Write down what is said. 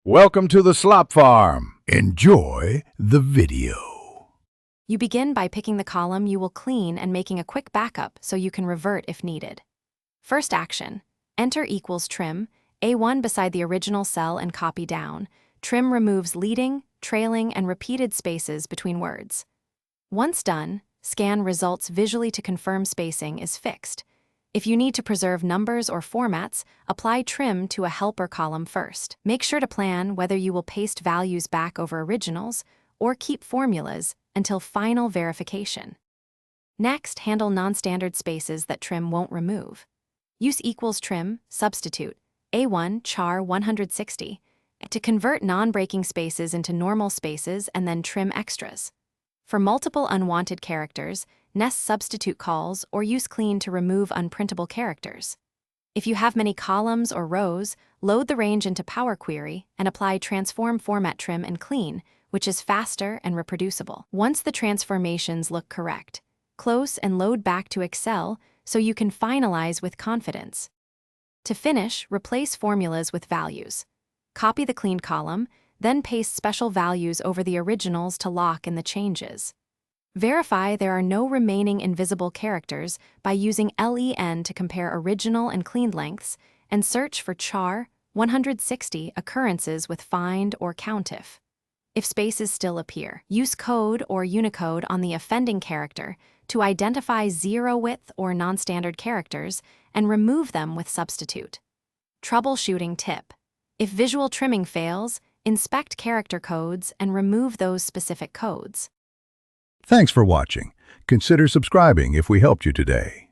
Welcome to the Slop Farm. Enjoy the video. You begin by picking the column you will clean and making a quick backup so you can revert if needed. First action, enter equals trim, A1 beside the original cell and copy down. Trim removes leading, trailing, and repeated spaces between words. Once done, scan results visually to confirm spacing is fixed. If you need to preserve numbers or formats, apply trim to a helper column first. Make sure to plan whether you will paste values back over originals or keep formulas until final verification. Next, handle non-standard spaces that trim won't remove. Use equals trim, substitute, A1 char 160, to convert non-breaking spaces into normal spaces and then trim extras. For multiple unwanted characters, nest substitute calls or use clean to remove unprintable characters. If you have many columns or rows, load the range into Power Query and apply transform format trim and clean, which is faster and reproducible. Once the transformations look correct, close and load back to Excel so you can finalize with confidence. To finish, replace formulas with values. Copy the cleaned column, then paste special values over the originals to lock in the changes. Verify there are no remaining invisible characters by using LEN to compare original and cleaned lengths, and search for char 160 occurrences with find or countif. If spaces still appear, use code or Unicode on the offending character to identify zero width or non-standard characters and remove them with substitute. Troubleshooting tip: if visual trimming fails, inspect character codes and remove those specific codes. Thanks for watching. Consider subscribing if we helped you today.